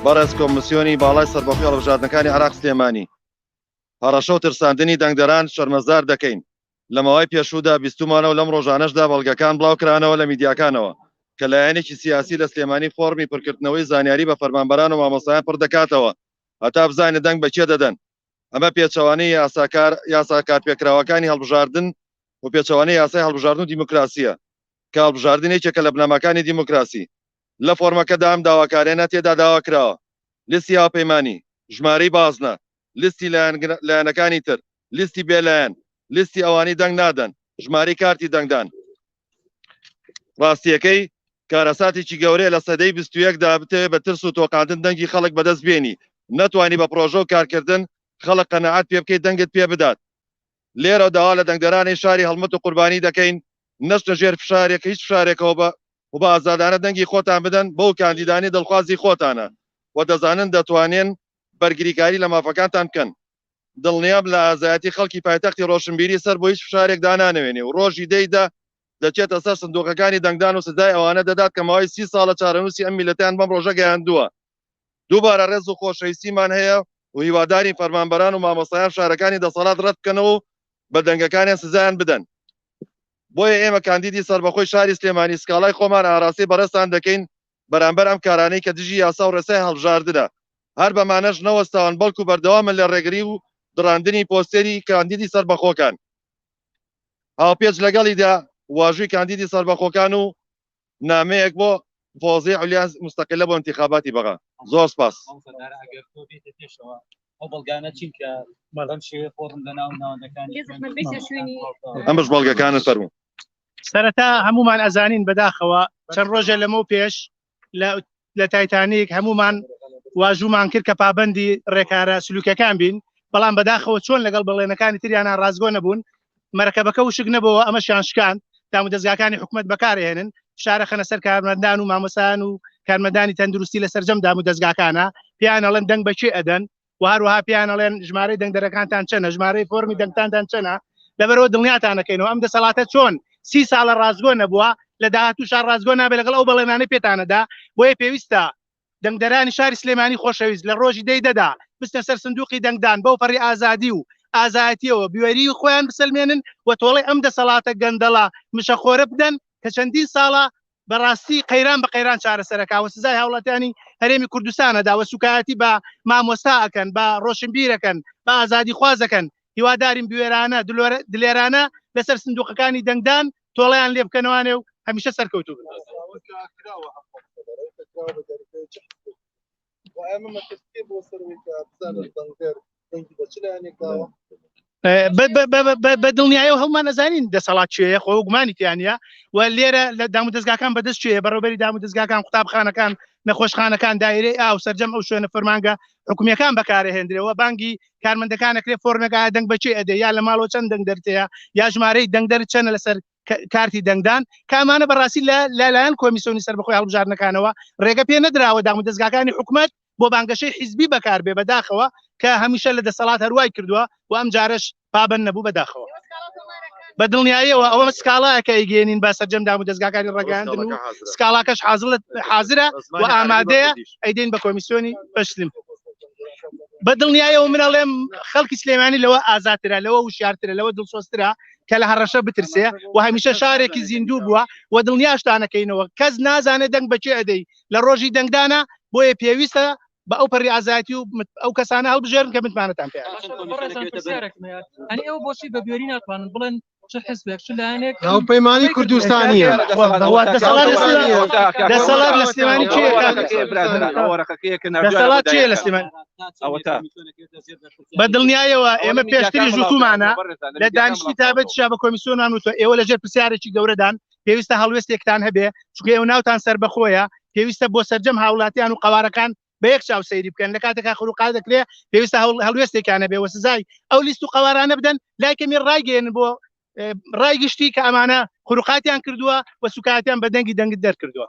بەڕێز کۆمسیۆنی باڵای سەربەخۆی هەڵبژاردنەکانی عێراق سلێمانی هەڕەشە و ترساندنی دەنگدەران شەرمەزار دەکەین. لە ماوەی پێشوودا بیستمانەوە لەم ڕۆژانەشدا بەڵگەکان بڵاوکرانەوە لە میدیاکانەوە کە لایەنێکی سیاسی لە سلێمانی فۆرمی پڕکردنەوەی زانیاری بە فەرمانبەران و مامۆستایان پڕ دەکاتەوە هەتا بزانێت دەنگ بەکێ دەدەن. ئەمە پێچەوانەی یاساکار پێکراوەکانی هەڵبژاردن و پێچەوانەی یاسای هەڵبژاردن و دیموکراسیە کە هەڵبژاردنێکێکە لە بنەماکانی دیموکراسی. لە فۆرمەکەدا ئەم داواکارێنە تێدا داواکراوە لیستی هاوپەیمانی، ژمارەی بازنە، لیستی لایەنەکانی تر، لیستی بێلایەن، لیستی ئەوانی دەنگ نادەن، ژمارەی کارتی دەنگدان. ڕاستیەکەی کارەساتێکی گەورەیە لە سەدەی 21دا بتەوێت بە ترس و تۆقاندن دەنگی خەڵک بەدەست بێنی، نەتوانی بە پرۆژە و کارکردن خەڵک قەنەعات پێ بکەیت دەنگت پێ بدات. لێرە داوا لە دەنگدەرانی شاری هەڵمەت و قوربانی دەکەین نەچنە ژێر فشارێک هیچ فشارێکەوە و بە ئازادانە دەنگی خۆتان بدەن بەو کاندیدانی دڵخوازی خۆتانە و دەزانن دەتوانێن بەرگریکاری لە مافەکانتان بکەن. دڵنیام لە ئازایەتی خەڵکی پایتەختی ڕۆشنبیری سەر بۆ هیچ فشارێکدا نانەوێنێ و ڕۆژی دەیدا دەچێتە سەر سندوقەکانی دەنگدان و سزای ئەوانە دەدات کە ماوەی 30 ساڵە چارەنووسی ئەم میلەتیان بەم ڕۆژە گەیاندووە. دووبارە ڕێز و خۆشەویستیمان هەیە و هیواداری فەرمانبەران و مامۆستایان شارەکانی دەسەڵات ڕەت بکەنەوە و بە دەنگەکانیان سزایان بدەن. بۆیە ئێمە کاندیدی سەربەخۆی شاری سلێمانی سکاڵای خۆمان ئاراسی بەڕێستان دەکەین بەرامبەر ئەم کارانەی کە دژی یاسا و ڕێسای هەڵبژاردنە. هەر بەمانەش نەوەستاون بەڵکو بەردەوامن لە ڕێگری و دڕاندنی پۆستێری کاندیدی سەربەخۆکان. هاوپێچ لەگەڵیدا واژووی کاندیدی سەربەخۆکان و نامەیەک بۆ فۆزی عولیا مستەقلە بۆ انتخاباتی بەغا. زۆر سپاس. ئەمەش بەڵگەکانت فەرموو. سەرەتا هەمومان ئەزانین بەداخەوە چەند ڕۆژە لەمەو پێش لە تایتانیک هەمومان واژوومان کرد کە پابەندی ڕێکارە سلوکەکان بین، بەڵام بەداخەوە چۆن لەگەڵ بەڵێنەکانی تریانە ڕازگۆ نەبوون، مەرەکەبەکە وشک نەبەوە، ئەمەشیان شکاند تا دەستگاکانی حکوومەت بەکارهێنن فشارە خەنە سەر کارمەندان و مامۆسان و کارمەندانی تەندروستی لە سەرجەم دام و دەستگاکانە پیان ئەڵێن دەنگ بەکێ ئەدەن و هەروەها پیان ئەڵێن ژمارەی دەنگدەرەکانتان چەنە، ژمارەی فۆرمی دەنگتانتان چەنە، لەبەرەوە دڵنیاتانەکەینەوە ئەم دەسەڵاتە چۆن 30 ساڵە ڕازگۆ نەبووە لە داهاتوو شار ڕازگۆ نابێت لەگەڵ ئەو بەڵێنانەی پێتانەدا. بۆیە پێویستە دەنگدەرانی شاری سلێمانی خۆشەویست لە ڕۆژی دەیدەدا بستە سەر سندوقی دەنگدان بەو پەڕی ئازادی و ئازایەتیەوە بیوەری خۆیان بسەلمێنن و تۆڵی ئەم دەسەڵاتە گەندەڵە مشەخۆرە بدەن کە چەندین ساڵە بەڕاستی قەیران بە قەیران چارەسەرەکەوە سزای هاوڵاتیانی هەرێمی کوردستانەدا و سوکایەتی بە مامۆستا ئەکەن، بە ڕۆشنبیرەکەن، بە ئازادی خوازەکەن. هیوادارین بوێرانە دلێرانە لەسەر سندوقەکانی دەنگدان تۆڵیان لێ بکەنەوانێ و هەمیشە سەرکەوتوو بن. بە دڵنیایەوە هەڵمان نەزانین دەسەڵات چێە خۆ گومانی تیانە و لێرە لە دام و دەستگاکان بەدەست چێ بەڕێوەبەری دام و دەستگاکان قوتابخانەکان نەخۆشخانەکان دایرەی ئاو سەرجەم ئەو شوێنە فەرمانگە حکوومیەکان بەکارهێنرێەوە بانگی کارمەندەکانەکرێ فۆرمێکا دەنگ بەچێ ئەدێ یا لە ماڵەوە چەند دەنگ دەرتەیە یا ژمارەی دەنگدەر چەنە لەسەر کارتی دەنگدان کامانە بەڕاستی لەلایەن کۆمیسیۆنی سەربەخۆی هەڵبژاردنەکانەوە ڕێگە پێ نەدراوە دام و دەستگاکانی حکوومەت بۆ بانگەشەی حیزبی بەکاربێ بەداخەوە کە هەمیشە لە دەسەڵات هەروای کردووە و ئەم جارش پابەند نەبوو بەداخەوە. بە دڵنیاییەوە ئەوە سکاڵایەکە ئیگەێنین با سەرجەم دام و دەستگاکانی ڕێگەاندن و سکاڵاکەش حازرە و ئامادەیە ئەیدین بە کۆمیسیۆنی بەشلیم. بە دڵنیایەوە منەڵێم خەڵکی سلێمانی لەوە ئازاترە، لەوە وشارترە، لەوە دڵسۆسترە کە لە هەڕەشە بترسێ و هەمیشە شارێکی زیندوو بووە و دڵنیاشتانەکەینەوە کەس نازانێت دەنگ بەچێ ئەدەی لە ڕۆژی دەنگدانە. بۆیە پێویستە بە ئەو پەڕی ئازایەتی و ئەو کەسانە هەڵبژێرن کە متمانەتان پێ ئەو بۆچی بە بیۆری ناتوانن بڵێن چه حزبێک چ لایەنێک هاوپەیمانی کوردستانیە دەسەڵات لە سلێمانی دەسەڵات چیە لە سلێمانی بە دڵنیایەوە ئێمە پێشتری ژووتومانە لە دانیشتی تابەت شا بە کۆمیسیۆنان وتۆ ئێوە لەژێر پرسیارێکی گەورەدان پێویستە هەڵوێستێکتان هەبێ چونکە ئێوە ناوتان سەربەخۆیە پێویستە بۆ سەرجەم هاوڵاتیان و قەوارەکان بە یەک چاو سەیری بکەن لە کاتێکا خروقات دەکرێ پێویستە هەڵوێستێکانە بێ وە سزای ئەو لیست و قەوارانە بدەن لای کەمی ڕایگەێنن بۆ ڕای گشتی کە ئەمانە خروقاتیان کردووە و سوکاتیان بە دەنگی دەنگت دەرکردووە.